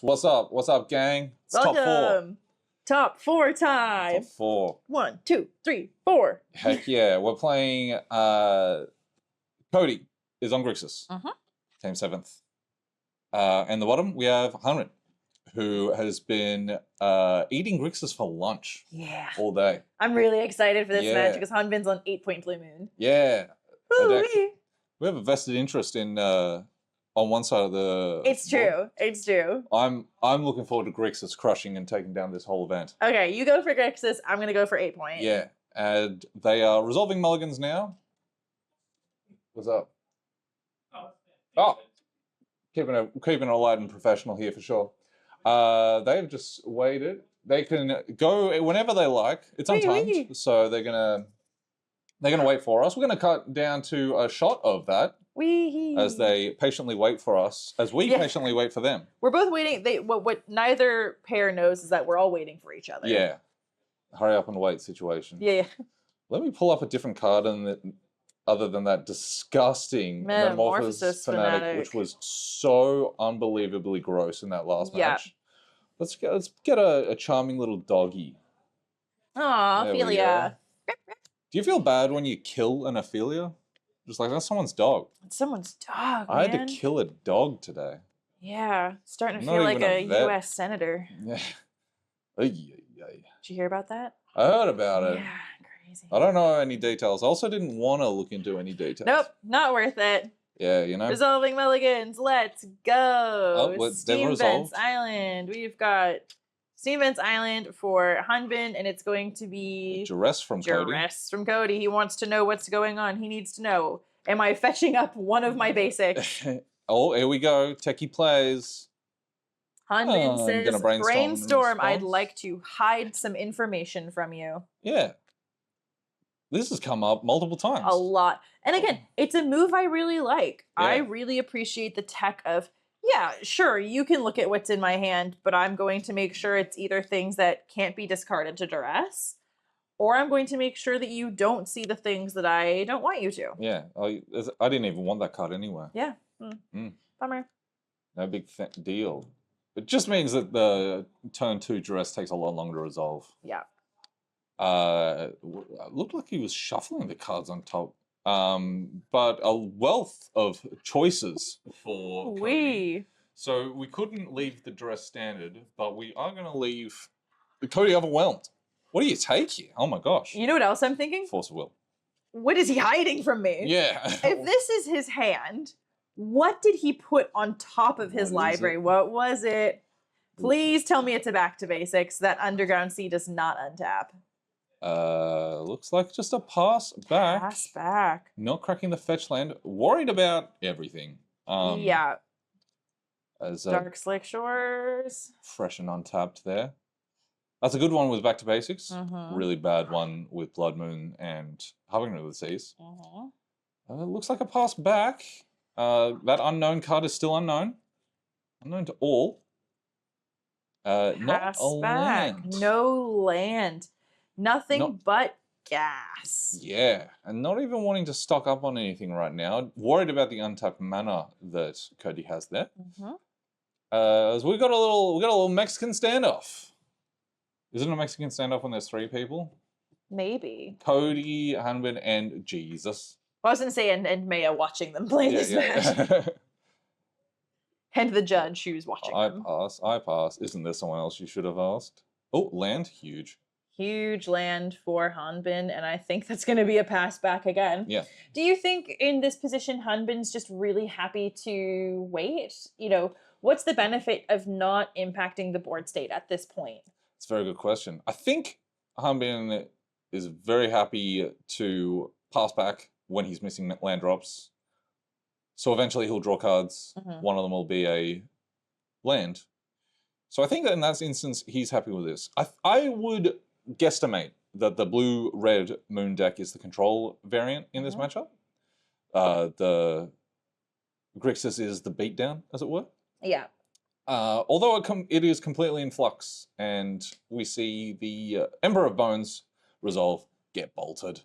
What's up? What's up, gang? It's top four. Welcome. Top four time. Top four. 1, 2, 3, 4. Heck yeah. We're playing Cody is on Grixis. Team 7th. And the bottom, we have Hanbin, who has been eating Grixis for lunch. Yeah. All day. I'm really excited for this Yeah. match because Hanbin's on 8-point Blue Moon. Yeah. Woo-wee. We have a vested interest in on one side of the It's true. It's true. I'm looking forward to Grixis crushing and taking down this whole event. Okay, you go for Grixis. I'm going to go for 8-point. Yeah. And they are resolving mulligans now. What's up? Oh. Keeping it light and professional here for sure. They've just waited. They can go whenever they like. It's untimed, so they're gonna wait for us. We're gonna cut down to a shot of that as they patiently wait for us, as we patiently wait for them. We're both waiting. What neither pair knows is that we're all waiting for each other. Yeah, hurry up and wait situation. Yeah. Let me pull up a different card other than that disgusting Metamorphosis Fanatic, which was so unbelievably gross in that last match. Let's get a charming little doggy. Aw, Ophelia. Do you feel bad when you kill an Ophelia? Just like, that's someone's dog. It's someone's dog, I had to kill a dog today. Yeah, starting to Not feel like even a a vet. U.S. senator. Yeah. Did you hear about that? I heard about it. Yeah, crazy. I don't know any details. I also didn't want to look into any details. Nope, not worth it. Yeah, you know. Resolving mulligans, let's go. Oh, Steam Vents Island. We've got Steam Vents Island for Hanbin, and it's going to be Duress from Cody. Duress from Cody. He wants to know what's going on. He needs to know. Am I fetching up one of my basics? Oh, here we go. Techie plays. Hanbin says, brainstorm. I'd response. like to hide some information from you. Yeah. This has come up multiple times. A lot. And again, it's a move I really like. Yeah. I really appreciate the tech of, yeah, sure, you can look at what's in my hand, but I'm going to make sure it's either things that can't be discarded to duress, or I'm going to make sure that you don't see the things that I don't want you to. Yeah. I didn't even want that card anyway. Yeah. Bummer. No big deal. It just means that the turn 2 duress takes a lot longer to resolve. Yeah. Looked like he was shuffling the cards on top. But a wealth of choices for Cody. So we couldn't leave the duress standard, but we are going to leave the Cody overwhelmed. What do you take here? Oh my gosh. You know what else I'm thinking? Force of will. What is he hiding from me? Yeah. If this is his hand, what did he put on top of his library? What was it? Please tell me it's a back to basics. That Underground Sea does not untap. Looks like just a pass back. Pass back. Not cracking the fetch land. Worried about everything. Yeah. As Dark Slick Shores. fresh and untapped there. That's a good one with back to basics. Mm-hmm. Really bad one with Blood Moon and Harbinger of the Seas. Mm-hmm. Looks like a pass back. That unknown card is still unknown. Unknown to all. Not a land. No land. Nothing but gas. Yeah, and not even wanting to stock up on anything right now. Worried about the untapped mana that Cody has there. So we got a little Mexican standoff. Isn't it a Mexican standoff when there's 3 people? Maybe. Cody, Hanbin, and Jesus. Well, I was going to say, and Maya watching them play this match. And the judge who's watching them. I pass. Isn't there someone else you should have asked? Oh, land, huge. Huge land for Hanbin, and I think that's going to be a pass back again. Yeah. Do you think in this position Hanbin's just really happy to wait? You know, what's the benefit of not impacting the board state at this point? It's a very good question. I think Hanbin is very happy to pass back when he's missing land drops. So eventually he'll draw cards. One of them will be a land. So I think that in that instance, he's happy with this. I would guesstimate that the blue-red moon deck is the control variant in this matchup. The Grixis is the beatdown, as it were. Yeah. Although it is completely in flux, and we see the Ember of Bones resolve, get bolted.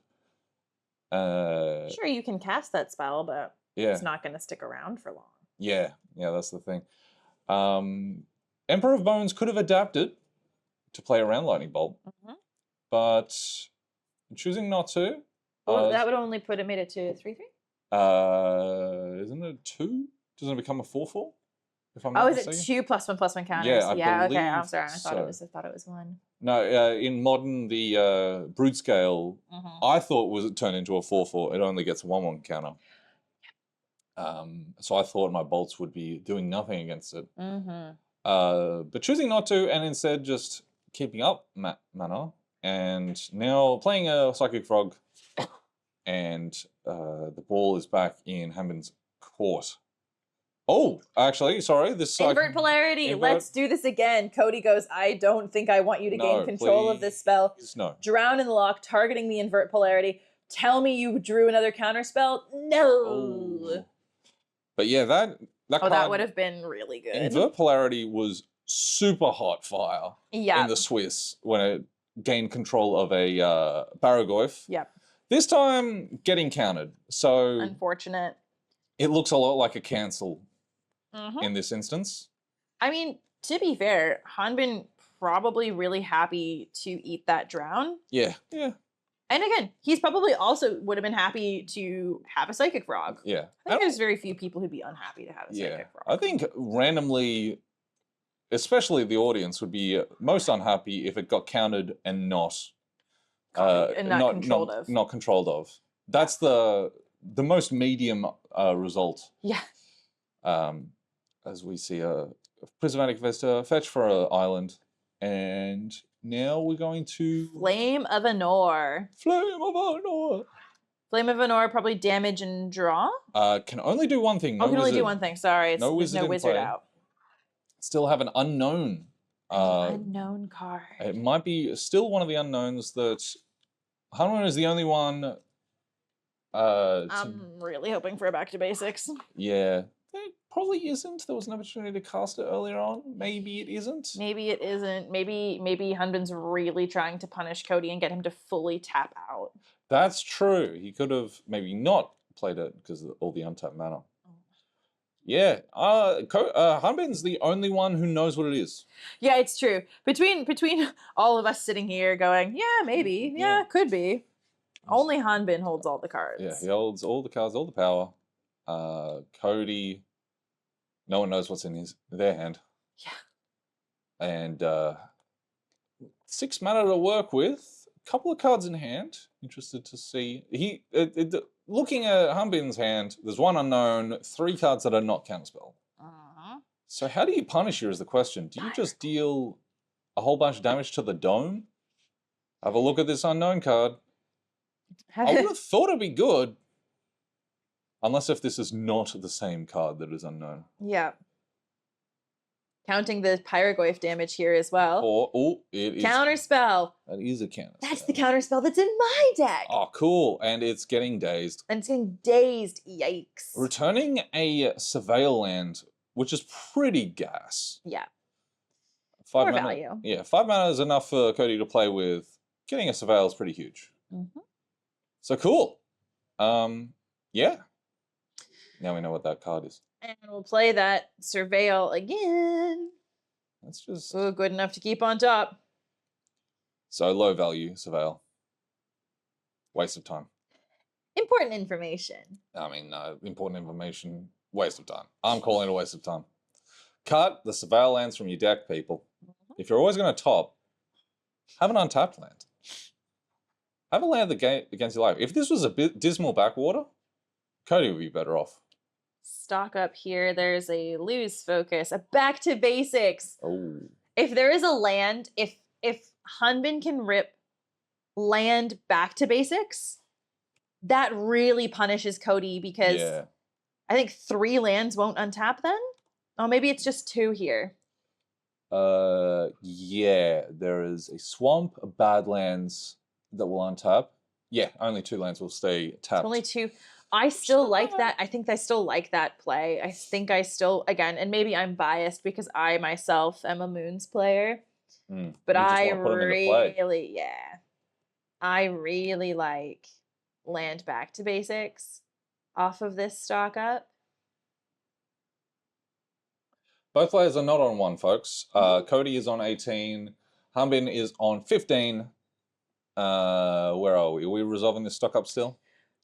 Sure, you can cast that spell, but it's not going to stick around for long. Yeah, that's the thing. Emperor of Bones could have adapted to play around Lightning Bolt, but choosing not to. Well, that would only made it to 3-3. Isn't it 2? Doesn't it become a 4-4? If I'm Oh, not is mistaken? it 2 +1/+1 counters? Yeah, I okay. believe I'm sorry. I thought it was 1. No, in Modern, the Brood Scale, I thought was it turned into a 4-4. It only gets a 1/1 counter. So I thought my bolts would be doing nothing against it. But choosing not to, and instead just keeping up mana, and now playing a Psychic Frog, and the ball is back in Hanbin's court. Oh, actually, sorry. This invert polarity. Let's do this again. Cody goes, I don't think I want you to gain control of this spell. No. Drown in the lock, targeting the invert polarity. Tell me you drew another counter spell. No. Oh. But yeah, that card, that would have been really good. Invert polarity was super hot fire in the Swiss when it gained control of a Barragoyf. Yep. This time, getting countered. So unfortunate. It looks a lot like a cancel in this instance. I mean, to be fair, Hanbin probably really happy to eat that drown. Yeah. And again, he's probably also would have been happy to have a Psychic Frog. Yeah. I think there's very few people who'd be unhappy to have a Psychic Frog. I think randomly, especially the audience, would be most unhappy if it got countered and not controlled of. Not controlled of. That's the most medium result. Yeah. As we see a Prismatic Vesta fetch for an island, and now we're going to Flame of Anor. Flame of Anor. Flame of Anor probably damage and draw. Can only do one thing. No can wizard. only do one thing. Sorry, no wizard out. Still have an unknown. Unknown card. It might be still one of the unknowns that Hanbin is the only one. I'm really hoping for a back to basics. Yeah. There probably isn't. There was an opportunity to cast it earlier on. Maybe it isn't. Maybe it isn't. Maybe Hanbin's really trying to punish Cody and get him to fully tap out. That's true. He could have maybe not played it because of all the untapped mana. Yeah. Hanbin's the only one who knows what it is. Yeah, it's true. Between all of us sitting here going, yeah, maybe. Yeah, could be. Only Hanbin holds all the cards. Yeah, he holds all the cards, all the power. Cody, no one knows what's in their hand. Yeah. And 6 mana to work with. A couple of cards in hand. Interested to see. Looking at Hanbin's hand, there's 1 unknown, 3 cards that are not counterspell. So how do you punish here is the question. Do you just deal a whole bunch of damage to the dome? Have a look at this unknown card. I would have thought it'd be good. Unless if this is not the same card that is unknown. Yeah. Counting the Pyrogoyf damage here as well. It is. Counterspell. That is a counterspell. That's the counterspell that's in my deck. Oh, cool. And it's getting dazed. And it's getting dazed. Yikes. Returning a Surveil land, which is pretty gas. Yeah. 5 More mana. value. Yeah, 5 mana is enough for Cody to play with. Getting a Surveil is pretty huge. So cool. Yeah. Now we know what that card is. And we'll play that Surveil again. That's just good enough to keep on top. So low value Surveil. Waste of time. Important information. I mean, no, important information. Waste of time. I'm calling it a waste of time. Cut the Surveil lands from your deck, people. If you're always going to top, have an untapped land. Have a land against your life. If this was a dismal backwater, Cody would be better off. Stock up here. There's a lose focus, a back to basics. Oh. If there is a land, if Hanbin can rip land back to basics, that really punishes Cody because I think 3 lands won't untap then. Oh, maybe it's just 2 here. Yeah, there is a swamp of Badlands that will untap. Yeah, only 2 lands will stay tapped. It's only 2. I still like that. I think I still like that play. I think I still, again, and maybe I'm biased because I myself am a Moons player. But I really, I really like land back to basics off of this stock up. Both players are not on 1, folks. Cody is on 18. Hanbin is on 15. Where are we? Are we resolving this stock up still?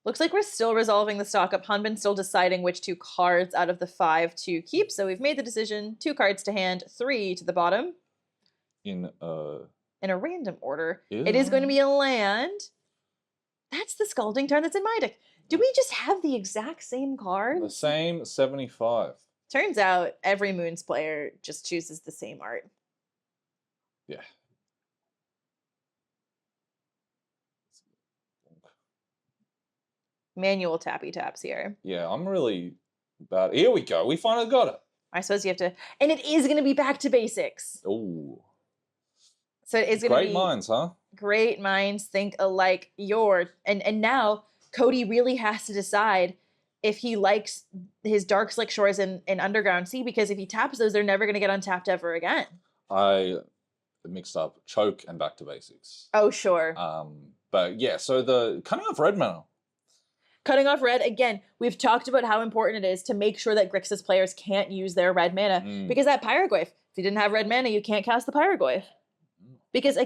Looks like we're still resolving the stock up. Hanbin's still deciding which 2 cards out of the 5 to keep. So we've made the decision. 2 cards to hand, 3 to the bottom. In a random order. Yeah. It is going to be a land. That's the Scalding Tarn that's in my deck. Do we just have the exact same cards? The same 75. Turns out every Moons player just chooses the same art. Yeah. Manual tappy taps here. Yeah, I'm really bad. Here we go. We finally got it. I suppose you have to... And it is going to be back to basics. Ooh. So it is going to be... Great minds, huh? Great minds think alike. And now Cody really has to decide if he likes his Dark Slick Shores and Underground Sea, because if he taps those, they're never going to get untapped ever again. I mixed up Choke and Back to Basics. Oh, sure. But yeah, so the cutting off red mana. Cutting off red, again, we've talked about how important it is to make sure that Grixis players can't use their red mana, because that Pyroglyph, if you didn't have red mana, you can't cast the Pyroglyph. Because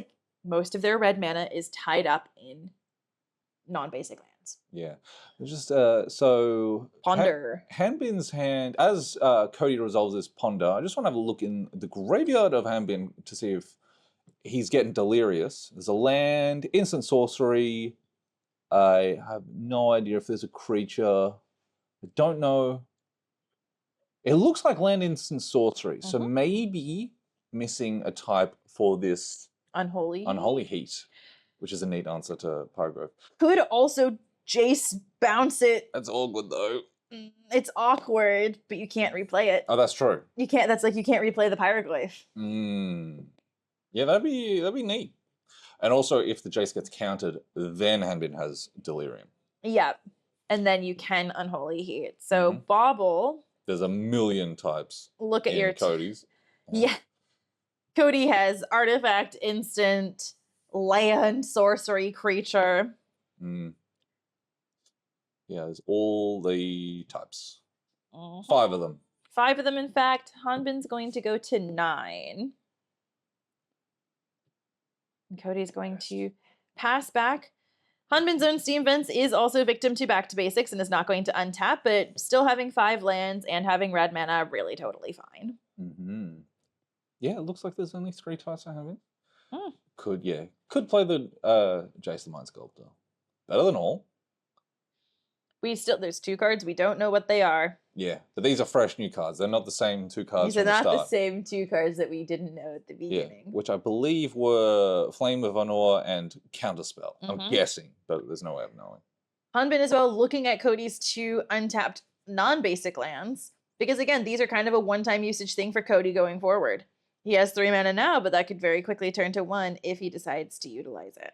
most of their red mana is tied up in non-basic lands. Yeah. Just so Ponder. Hanbin's hand, as Cody resolves this Ponder, I just want to have a look in the graveyard of Hanbin to see if he's getting delirious. There's a land, instant sorcery. I have no idea if there's a creature. I don't know. It looks like land, instant sorcery. So maybe missing a type for this Unholy Heat, which is a neat answer to Pyrograph. Could also Jace bounce it. That's all good though. It's awkward, but you can't replay it. Oh, that's true. You can't. That's like you can't replay the Pyroglyph. Yeah, that'd be neat. And also, if the Jace gets countered, then Hanbin has Delirium. Yeah, and then you can Unholy Heat. So Bobble. There's a million types. Look at your Cody's. Yeah. Cody has artifact, instant, land, sorcery, creature. Yeah, there's all the types. 5 of them. 5 of them, in fact. Hanbin's going to go to 9. And Cody's going to pass back. Hanbin's own Steam Vents is also victim to Back to Basics and is not going to untap, but still having 5 lands and having red mana, really totally fine. Yeah, it looks like there's only 3 types I have in. Could play the Jace the Mind Sculptor. Better than all. There's 2 cards, we don't know what they are. Yeah, but these are fresh new cards. They're not the same 2 cards. These are not the same 2 cards that we didn't know at the beginning. Yeah, which I believe were Flame of Honor and Counterspell. I'm guessing, but there's no way of knowing. Hanbin as well looking at Cody's 2 untapped non-basic lands, because again, these are kind of a one-time usage thing for Cody going forward. He has 3 mana now, but that could very quickly turn to 1 if he decides to utilize it.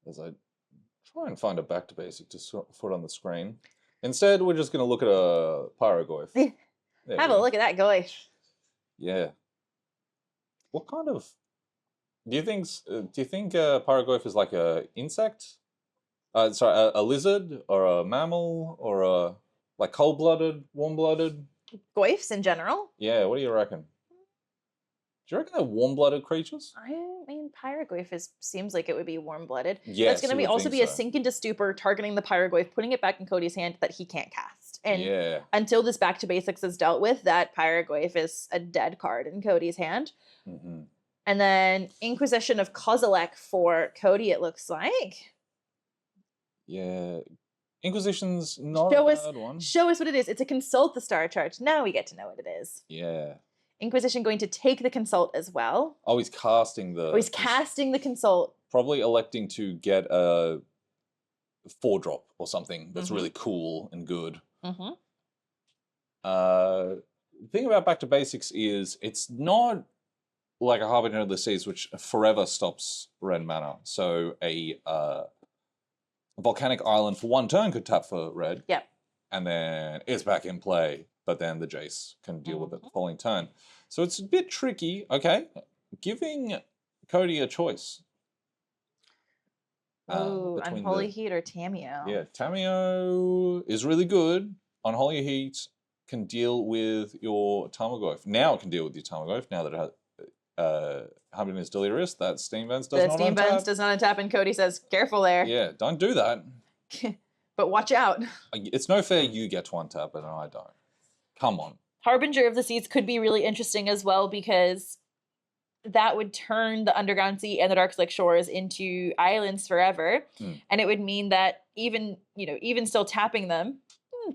As I try and find a Back to Basic to put on the screen. Instead, we're just going to look at a Pyroglyph. Have a look at that glyph. Yeah. What kind of... Do you think Pyroglyph is like a insect? A lizard or a mammal or a like cold-blooded, warm-blooded? Glyphs in general? Yeah, what do you reckon? Do you reckon they're warm-blooded creatures? I mean, Pyroglyph seems like it would be warm-blooded. Yes, that's going to also be a sink into stupor, targeting the Pyroglyph, putting it back in Cody's hand that he can't cast. And until this Back to Basics is dealt with, that Pyroglyph is a dead card in Cody's hand. And then Inquisition of Kozilek for Cody, it looks like. Yeah. Inquisition's not a bad one. Show us what it is. It's a Consult the Star Chart. Now we get to know what it is. Yeah. Inquisition going to take the Consult as well. Oh, he's casting the... he's casting the Consult. Probably electing to get a 4-drop or something that's really cool and good. The thing about Back to Basics is it's not like a Harbinger of the Seas, which forever stops red mana. So a Volcanic Island for 1 turn could tap for red. Yep. And then it's back in play, but then the Jace can deal with it the following turn. So it's a bit tricky, okay? Giving Cody a choice. Unholy Heat or Tameo? Yeah, Tameo is really good. Unholy Heat can deal with your Tarmogoyf. Now it can deal with your Tarmogoyf, now that it has Hanbin is delirious. That Steam Vents does not Steam Vents untap. does not untap, and Cody says, careful there. Yeah, don't do that. But watch out. It's no fair you get to untap it and I don't. Come on. Harbinger of the Seas could be really interesting as well, because that would turn the Underground Sea and the Darkslick Shores into islands forever. And it would mean that even still tapping them,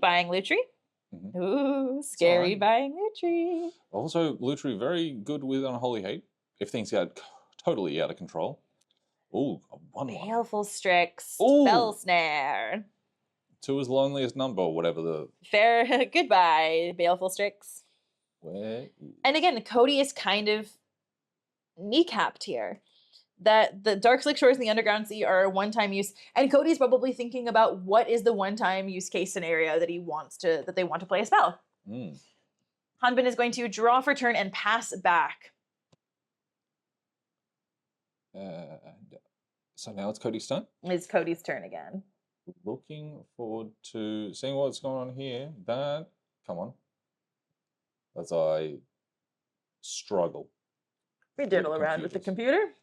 buying Lutri. Ooh, scary buying Lutri. Also, Lutri very good with Unholy Hate if things get totally out of control. Ooh, a 1/1. Baleful Strix. Spell Snare. 2 is loneliest number, or whatever the... Fair goodbye, Baleful Strix. Where? And again, Cody is kind of kneecapped here. That the Darkslick Shores and the Underground Sea are a one-time use, and Cody's probably thinking about what is the one-time use case scenario that they want to play a spell. Hanbin is going to draw for turn and pass back. So now it's Cody's turn? It's Cody's turn again. Looking forward to seeing what's going on here. Come on. As I struggle. We diddle around with the computer.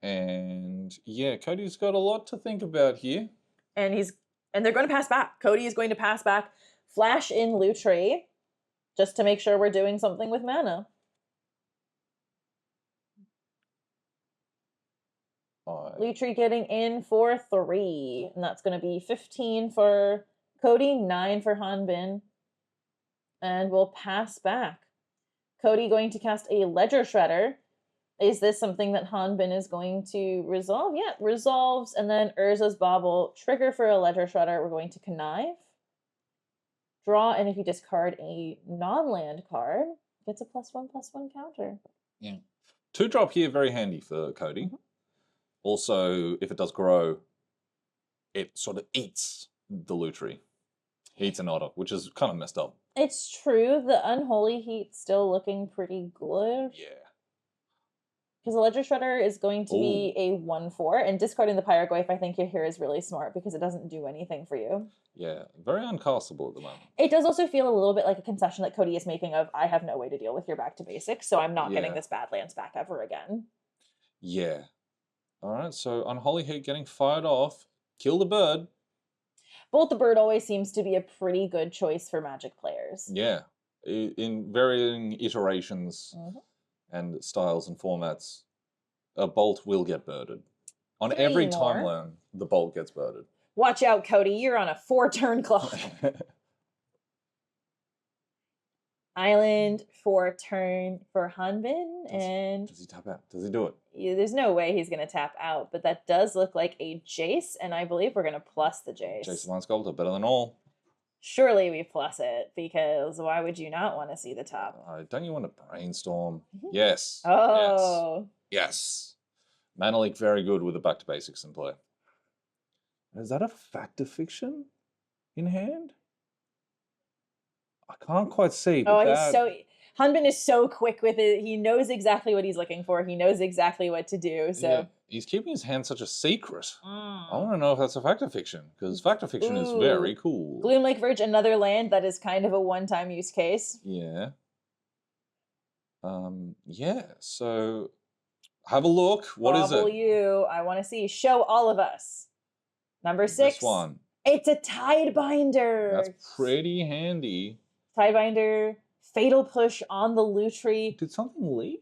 And yeah, Cody's got a lot to think about here. And they're going to pass back. Cody is going to pass back, flash in Lutri, just to make sure we're doing something with mana. Lutri getting in for 3, and that's going to be 15 for Cody, 9 for Hanbin, and we'll pass back. Cody going to cast a Ledger Shredder. Is this something that Hanbin is going to resolve? Yeah, resolves, and then Urza's Bauble. Trigger for a Ledger Shredder. We're going to Connive. Draw, and if you discard a non-land card, gets a +1/+1 counter. Yeah. 2-drop here, very handy for Cody. Also, if it does grow, it sort of eats the Lutri. Eats an otter, which is kind of messed up. It's true. The Unholy Heat's still looking pretty good. Yeah. Because the Ledger Shredder is going to be a 1/4, and discarding the Pyrogoyf, I think here is really smart because it doesn't do anything for you. Yeah, very uncastable at the moment. It does also feel a little bit like a concession that Cody is making of, I have no way to deal with your back to basics, so I'm not getting this Badlands back ever again. Yeah. All right, so Unholy Heat getting fired off. Kill the bird. Bolt the Bird always seems to be a pretty good choice for Magic players. Yeah. In varying iterations and styles and formats, a Bolt will get birded. On every timeline, the Bolt gets birded. Watch out, Cody. You're on a 4-turn clock. Island for turn for Hanbin, and does he tap out? Does he do it? Yeah, there's no way he's going to tap out, but that does look like a Jace, and I believe we're going to plus the Jace. Jace Mind Sculptor, better than all. Surely we plus it, because why would you not want to see the top? Don't you want to brainstorm? Yes. Oh. Yes. Mana Leak very good with the back to basics in play. Is that a Fact of Fiction in hand? I can't quite see. But Hanbin is so quick with it. He knows exactly what he's looking for. He knows exactly what to do. So yeah. He's keeping his hand such a secret. I want to know if that's a Fact of Fiction, because Fact of Fiction is very cool. Gloomlake Verge, another land that is kind of a one-time use case. Yeah. Yeah. So have a look. What is it? You. I want to see. Show all of us. Number 6. This one. It's a Tidebinder. That's pretty handy. Tidebinder, Fatal Push on the Lutri. Did something leave?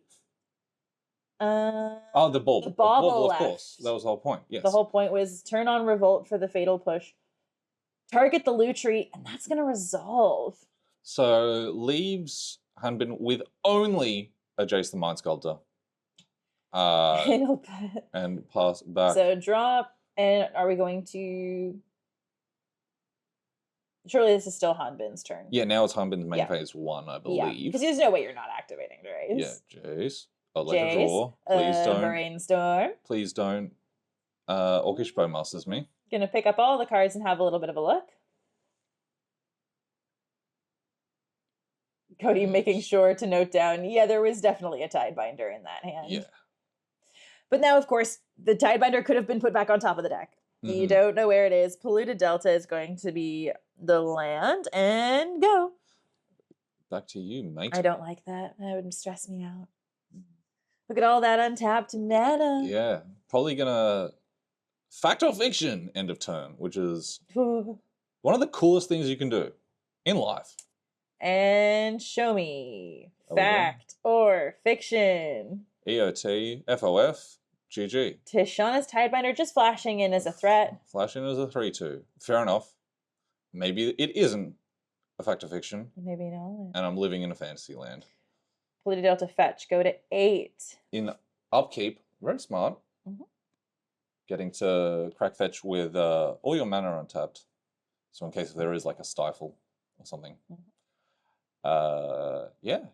The bauble. The bauble, of course. That was the whole point. Yes. The whole point was turn on Revolt for the Fatal Push. Target the Lutri, and that's going to resolve. So leaves Hanbin with only a Jace the Mind Sculptor. And pass back. So drop, and are we going to... Surely this is still Hanbin's turn. Yeah, now it's Hanbin's main phase 1, I believe. Yeah, because there's no way you're not activating Jace. Yeah, Jace. I'll let her draw. Please don't. Brainstorm. Please don't. Orcish Bowmasters me. Gonna pick up all the cards and have a little bit of a look. Cody making sure to note down, yeah, there was definitely a Tidebinder in that hand. Yeah. But now, of course, the Tidebinder could have been put back on top of the deck. You don't know where it is. Polluted Delta is going to be the land, and go. Back to you, mate. I don't like that. That would stress me out. Look at all that untapped mana. Yeah, probably gonna fact or fiction end of turn, which is one of the coolest things you can do in life. And show me fact or fiction. EOT, FOF, GG. Tishana's Tidebinder just flashing in as a threat. Flashing as a 3/2. Fair enough. Maybe it isn't a fact or fiction. Maybe not. And I'm living in a fantasy land. Polluted Delta fetch. Go to 8. In upkeep, very smart. Getting to crack fetch with all your mana untapped. So in case there is like a stifle or something. Yeah.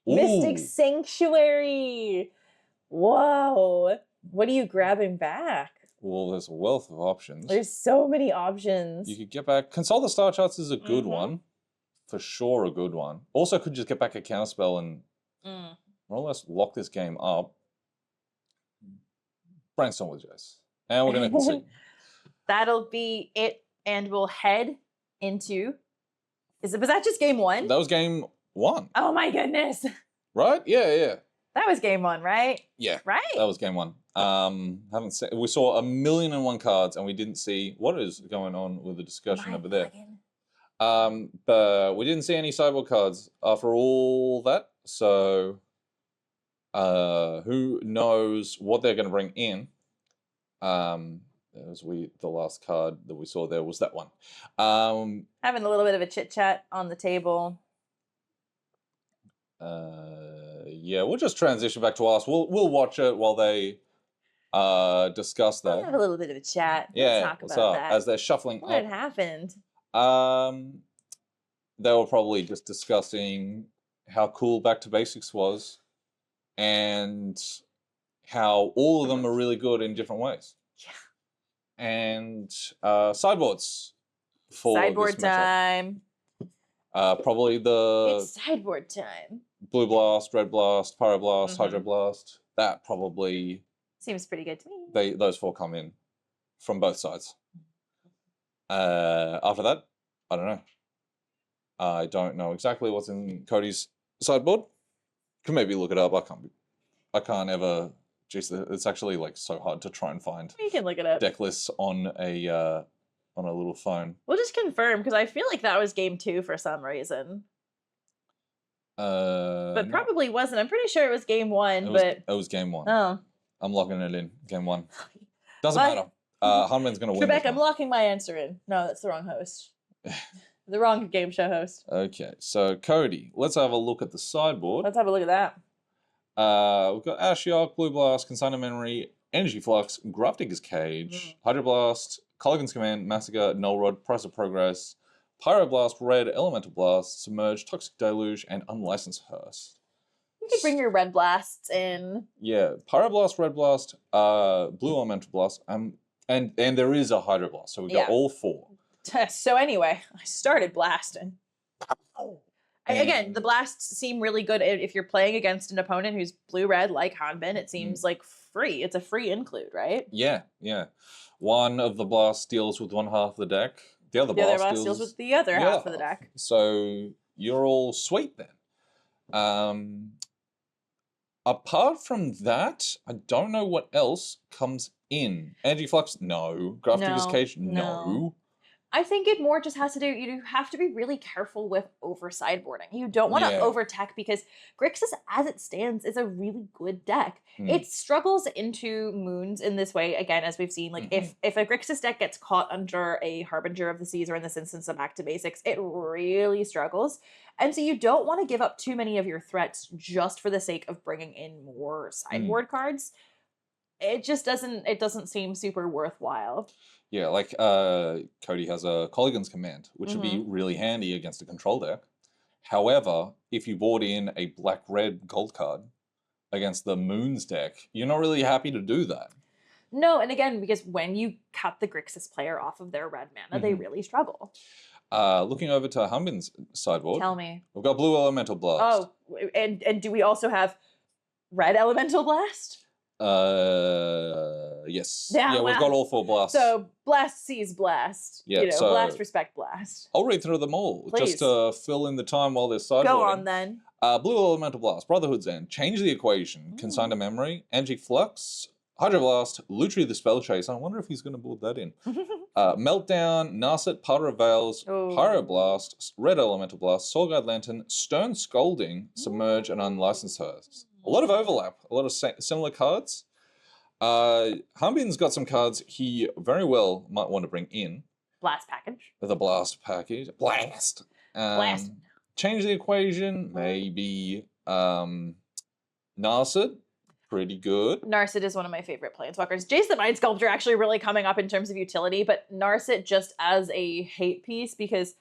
Ooh. Mystic Sanctuary. Whoa. What are you grabbing back? Well, there's a wealth of options. There's so many options. You could get back... Console the Star Charts is a good one. For sure a good one. Also could just get back a counterspell and more or less lock this game up. Brainstorm with Jace. And we're going to concede. That'll be it, and we'll head into... Was that just game 1? That was game 1. Oh my goodness. Right? Yeah. That was game 1, right? Yeah. Right. That was game 1. Haven't seen... We saw 1,000,001 cards and we didn't see what is going on with the discussion over there. But we didn't see any sideboard cards after all that. So who knows what they're going to bring in. The last card that we saw there was that one. Having a little bit of a chit chat on the table. Yeah, we'll just transition back to us. We'll watch it while they discuss that. We'll have a little bit of a chat. Yeah, Let's talk about that. As they're shuffling what had happened? They were probably just discussing how cool Back to Basics was and how all of them are really good in different ways. Yeah. And sideboards for sideboard this matchup. time. Probably It's sideboard time. Blue Blast, Red Blast, Pyroblast, Hydro Blast. That probably seems pretty good to me. Those 4 come in from both sides. After that, I don't know. I don't know exactly what's in Cody's sideboard. Can maybe look it up. I can't ever. Geez, it's actually like so hard to try and find. You can look it up. Deck lists on a little phone. We'll just confirm because I feel like that was game 2 for some reason. But probably wasn't. I'm pretty sure it was game 1. It was game 1. Oh, I'm locking it in. Game 1. Doesn't matter. Hanbin's gonna win. Trebek, I'm locking my answer in. No, that's the wrong host. The wrong game show host. Okay, so Cody, let's have a look at the sideboard. Let's have a look at that. We've got Ashiok, Blue Blast, Consigner Memory, Energy Flux, Grafdigger's Cage, Hydroblast, Culligan's Command, Massacre, Null Rod, Price of Progress, Pyroblast, Red, Elemental Blast, Submerge, Toxic Deluge, and Unlicensed Hearst. You could bring your Red Blasts in. Yeah, Pyroblast, Red Blast, Blue Elemental Blast, and there is a Hydroblast, so we got all 4. So anyway, I started blasting. Again, the blasts seem really good if you're playing against an opponent who's blue-red like Hanbin. It seems like free. It's a free include, right? Yeah. One of the blasts deals with one half of the deck. The other blast deals with the other half of the deck. So you're all sweet then. Apart from that, I don't know what else comes in. Energy Flux, no. Grafdigger's Cage, no. I think it more just has to do, you have to be really careful with over sideboarding. You don't want to over tech because Grixis, as it stands, is a really good deck. It struggles into moons in this way, again, as we've seen. Like, if a Grixis deck gets caught under a Harbinger of the Seas, or in this instance, a Back to Basics, it really struggles. And so you don't want to give up too many of your threats just for the sake of bringing in more sideboard cards. It just doesn't seem super worthwhile. Yeah, like Cody has a Colligan's Command, which would be really handy against a control deck. However, if you brought in a black-red gold card against the Moons deck, you're not really happy to do that. No, and again, because when you cut the Grixis player off of their red mana, they really struggle. Looking over to Hanbin's sideboard. Tell me. We've got Blue Elemental Blast. Oh, and do we also have Red Elemental Blast? Yes. Yeah, Yeah, we've wow. got all 4 blasts. So blast sees blast. Yeah, You know, so blast, respect, blast. I'll read through them all just Please. to fill in the time while they're sideboarding. Go on then. Blue Elemental Blast, Brotherhood's End, Change the Equation, Consign to Memory, Energy Flux, Hydroblast, Lutri the Spell Chaser. I wonder if he's going to board that in. Meltdown, Narset, Powder of Veils, Pyroblast, Red Elemental Blast, Soul Guide Lantern, Stern Scolding, Submerge, and Unlicensed Hers. A lot of overlap, a lot of similar cards. Hanbin's got some cards he very well might want to bring in. Blast package. The Blast package. Blast! Blast. Change the Equation, maybe Narset, pretty good. Narset is one of my favorite planeswalkers. Jace the Mind Sculptor actually really coming up in terms of utility, but Narset just as a hate piece because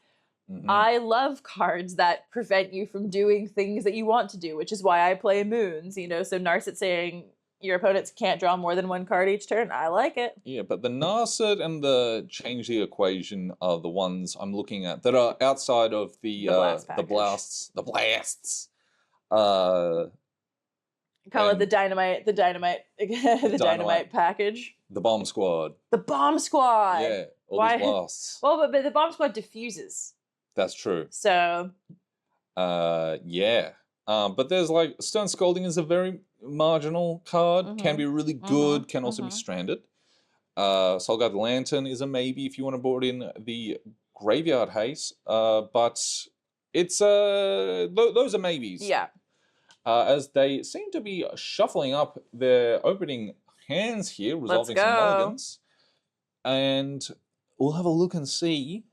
I love cards that prevent you from doing things that you want to do, which is why I play Moons, you know, so Narset saying your opponents can't draw more than 1 card each turn, I like it. Yeah, but the Narset and the Change the Equation are the ones I'm looking at that are outside of the blasts. Call it the dynamite package. The Bomb Squad. The Bomb Squad. Yeah, all these blasts. Well, but the Bomb Squad diffuses. That's true. So. Yeah. But there's like Stern Scolding is a very marginal card. Can be really good. Can also be stranded. Soul Guide Lantern is a maybe if you want to board in the Graveyard Haste. But it's those are maybes. Yeah. As they seem to be shuffling up their opening hands here, resolving some mulligans. And we'll have a look and see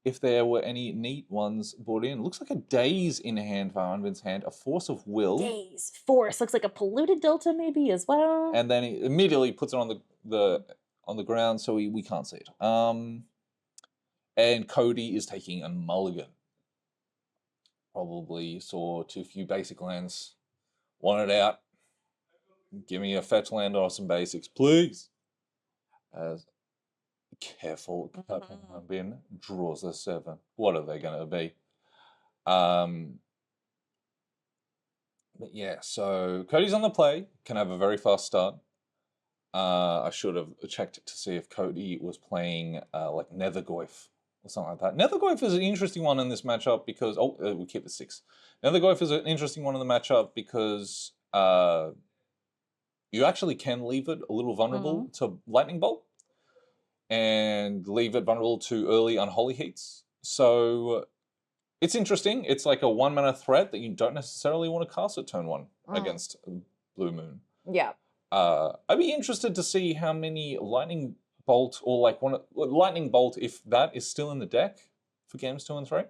if there were any neat ones brought in. Looks like a Daze in hand for Hanbin's hand, a Force of Will. Daze, Force, looks like a Polluted Delta maybe as well. And then he immediately puts it on the ground so we can't see it. And Cody is taking a mulligan. Probably saw too few basic lands. Want it out. Give me a fetch land or some basics, please. Careful, Hanbin draws a 7. What are they going to be? But yeah, so Cody's on the play, can have a very fast start. I should have checked to see if Cody was playing like Nethergoyf or something like that. Nethergoyf is an interesting one in this matchup because we keep it 6. Nethergoyf is an interesting one in the matchup because you actually can leave it a little vulnerable to Lightning Bolt. And leave it vulnerable to early Unholy Heats. So it's interesting. It's like a 1-mana threat that you don't necessarily want to cast at turn 1 against Blue Moon. Yeah. I'd be interested to see how many Lightning Bolt or like Lightning Bolt, if that is still in the deck for games 2 and 3.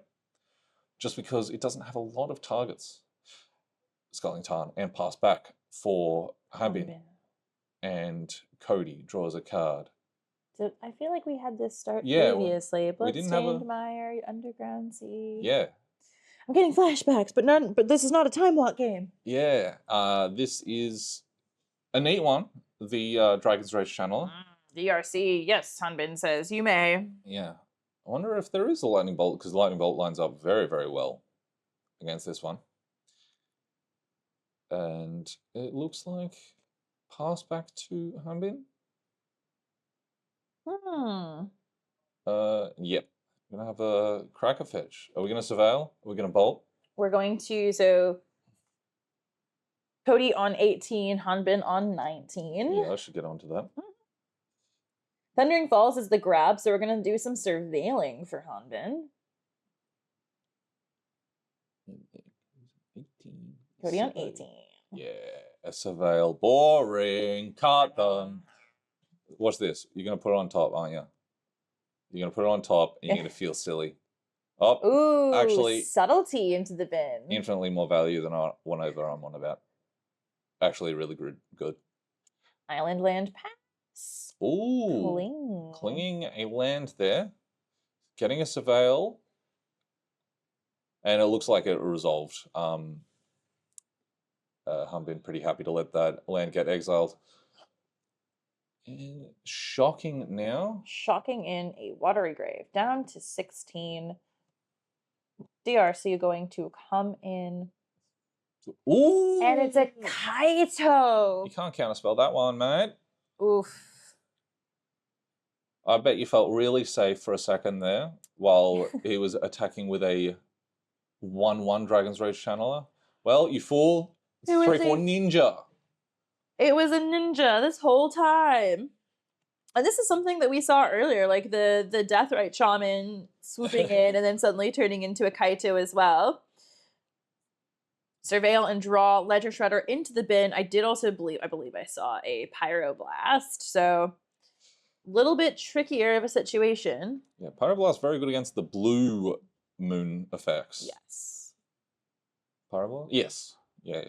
Just because it doesn't have a lot of targets. Sculling Tarn and pass back for Hanbin. And Cody draws a card. So I feel like we had this start previously. Bloodstained Mire, Underground Sea. Yeah. I'm getting flashbacks, but this is not a time walk game. Yeah. This is a neat one. The Dragon's Rage Channeler. DRC, yes, Hanbin says you may. Yeah. I wonder if there is a Lightning Bolt, because Lightning Bolt lines up very, very well against this one. And it looks like pass back to Hanbin. Yep. We're gonna have a Cracker Fetch. Are we gonna Surveil? Are we gonna Bolt? We're going to, so Cody on 18, Hanbin on 19. Yeah, I should get onto that. Thundering Falls is the grab, so we're gonna do some surveilling for Hanbin. 18. Cody on 18. Yeah, a Surveil. Boring. Cut them. Watch this. You're going to put it on top, aren't you? You're going to put it on top and you're going to feel silly. Oh, ooh, actually, subtlety into the bin. Infinitely more value than whatever I'm on about. Actually, really good. Island Land Pass. Ooh. Clinging a land there. Getting a Surveil. And it looks like it resolved. Hanbin pretty happy to let that land get exiled. And shocking now. Shocking in a Watery Grave. Down to 16. DRC going to come in. Ooh! And it's a Kaito. You can't counterspell that one, mate. Oof. I bet you felt really safe for a second there while he was attacking with a 1/1 Dragon's Rage Channeler. Well, you fool. It's 3/4 ninja. It was a ninja this whole time. And this is something that we saw earlier, like the Deathrite Shaman swooping in and then suddenly turning into a Kaito as well. Surveil and draw Ledger Shredder into the bin. I did also believe I saw a Pyroblast, so a little bit trickier of a situation. Yeah, Pyroblast very good against the blue moon effects. Yes. Pyroblast? Yes. Yeah.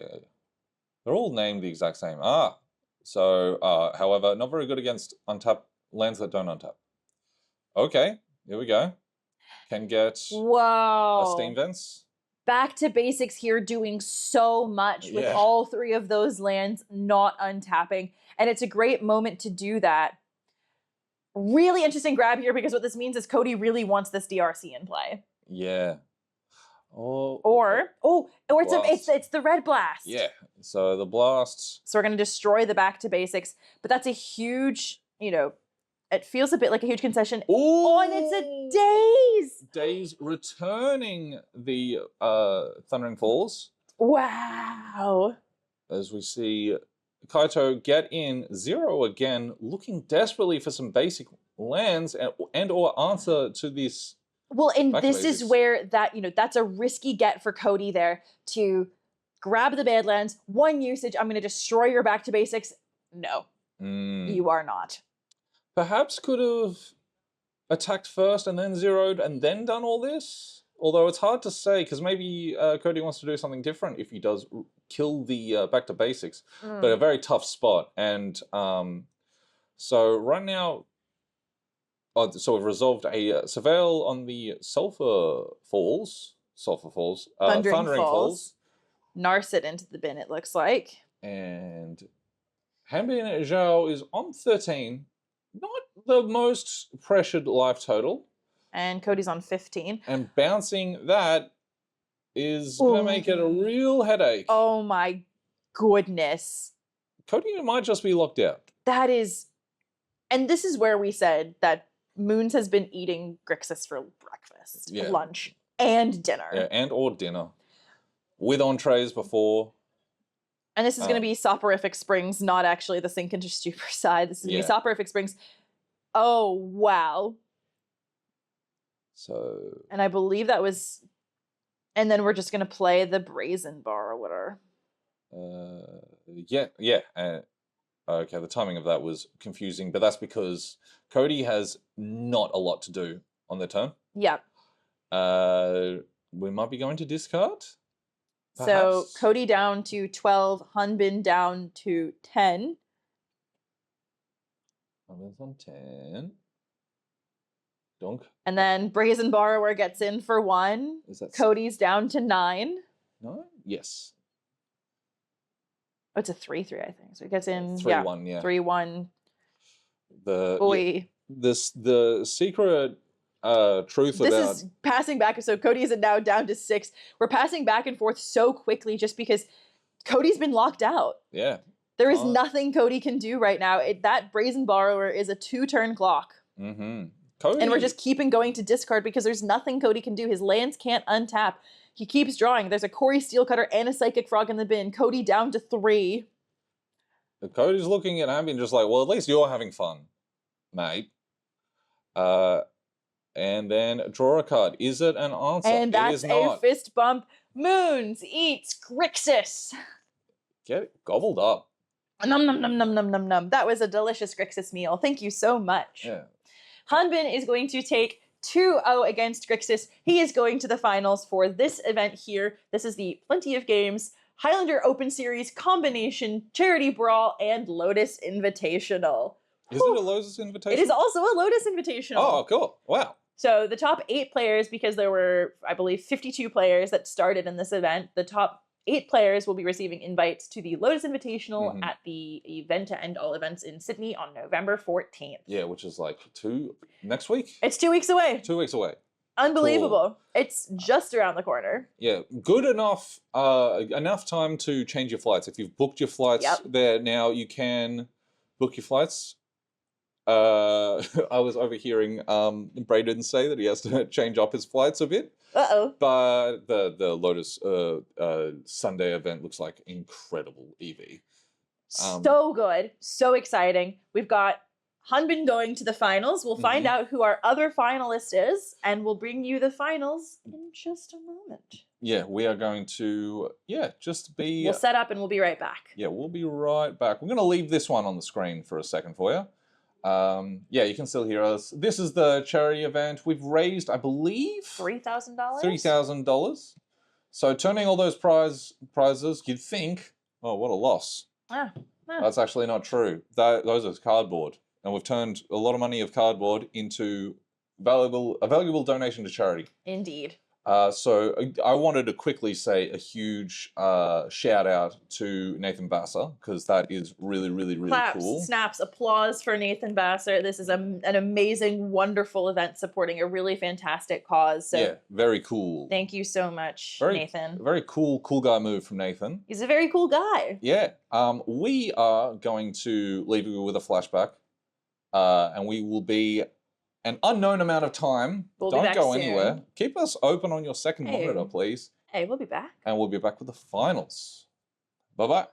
They're all named the exact same. So, however, not very good against untap lands that don't untap. Okay, here we go. Can get Whoa. a Steam Vents. Back to basics here, doing so much with all three of those lands not untapping. And it's a great moment to do that. Really interesting grab here, because what this means is Cody really wants this DRC in play. Yeah. Or it's the red blast. Yeah. So the blast. So we're going to destroy the back to basics, but that's a huge, it feels a bit like a huge concession. Ooh! Oh, and it's a Daze! Daze returning the Thundering Falls. Wow. As we see Kaito get in 0 again, looking desperately for some basic lands and or answer to this. Well, and this is where that's a risky get for Cody there, to grab the Badlands, 1 usage, I'm going to destroy your back to basics. No, you are not. Perhaps could have attacked first and then zeroed and then done all this? Although it's hard to say, because maybe Cody wants to do something different if he does kill the back to basics. But a very tough spot. And so right now, so we've resolved a Surveil on the Thundering Falls. Narset into the bin, it looks like. And Hanbin Zhou is on 13. Not the most pressured life total. And Cody's on 15. And bouncing that is going to make it a real headache. Oh my goodness. Cody might just be locked out. That is... And this is where we said that Moons has been eating Grixis for breakfast, lunch, and dinner. Yeah, and or dinner. With entrees before. And this is going to be Soporific Springs, not actually the Sink into Stupor side. This is going to be Soporific Springs. Oh, wow. So... And I believe that was... And then we're just going to play the Brazen Borrower. Yeah. Okay, the timing of that was confusing, but that's because Cody has not a lot to do on the turn. Yeah. We might be going to discard? Perhaps. So Cody down to 12, Hanbin down to 10. Hanbin's on 10. Donk. And then Brazen Borrower gets in for 1. Cody's down to 9. 9? Yes. Oh, it's a 3-3, I think. So it gets in 3-1, yeah. 3-1. The secret truth about... This is passing back. So Cody is now down to 6. We're passing back and forth so quickly just because Cody's been locked out. Yeah. There is nothing Cody can do right now. That Brazen Borrower is a 2-turn clock. Mm-hmm. Cody... And we're just keeping going to discard because there's nothing Cody can do. His lands can't untap. He keeps drawing. There's a Cory Steelcutter and a Psychic Frog in the bin. Cody down to 3. Cody's looking at Hanbin just like, well, at least you're having fun, mate. And then draw a card. Is it an answer? And that's a fist bump. Moons eats Grixis. Get it gobbled up. Num num num num num num num. That was a delicious Grixis meal. Thank you so much. Yeah. Hanbin is going to take 2-0 against Grixis. He is going to the finals for this event here. This is the Plenty of Games Highlander Open Series Combination Charity Brawl and Lotus Invitational. Is it a Lotus Invitational? It is also a Lotus Invitational. Oh, cool. Wow. So the top 8 players, because there were, I believe, 52 players that started in this event, the top 8 players will be receiving invites to the Lotus Invitational at the event to end all events in Sydney on November 14th. Yeah, which is like next week? It's 2 weeks away. 2 weeks away. Unbelievable. It's just around the corner. Yeah, good enough enough time to change your flights. If you've booked your flights there now, you can book your flights. I was overhearing Braden say that he has to change up his flights a bit. Uh-oh. But the Lotus Sunday event looks like incredible, Evie. So good. So exciting. We've got Hanbin going to the finals. We'll find out who our other finalist is, and we'll bring you the finals in just a moment. Yeah, we are going to, just be... We'll set up and we'll be right back. Yeah, we'll be right back. We're going to leave this one on the screen for a second for you. You can still hear us. This is the charity event. We've raised, I believe... $3,000? $3,000. So turning all those prizes, you'd think, oh, what a loss. That's actually not true. Those are cardboard. And we've turned a lot of money of cardboard into a valuable donation to charity. Indeed. So I wanted to quickly say a huge shout out to Nathan Basser, because that is really, really, really Claps, cool. Snaps, applause for Nathan Basser. This is an amazing, wonderful event supporting a really fantastic cause. So yeah, very cool. Thank you so much, Nathan. Very cool guy move from Nathan. He's a very cool guy. Yeah. We are going to leave you with a flashback. And we will be an unknown amount of time. Don't go anywhere. Keep us open on your second monitor, please. Hey, we'll be back. And we'll be back with the finals. Bye-bye.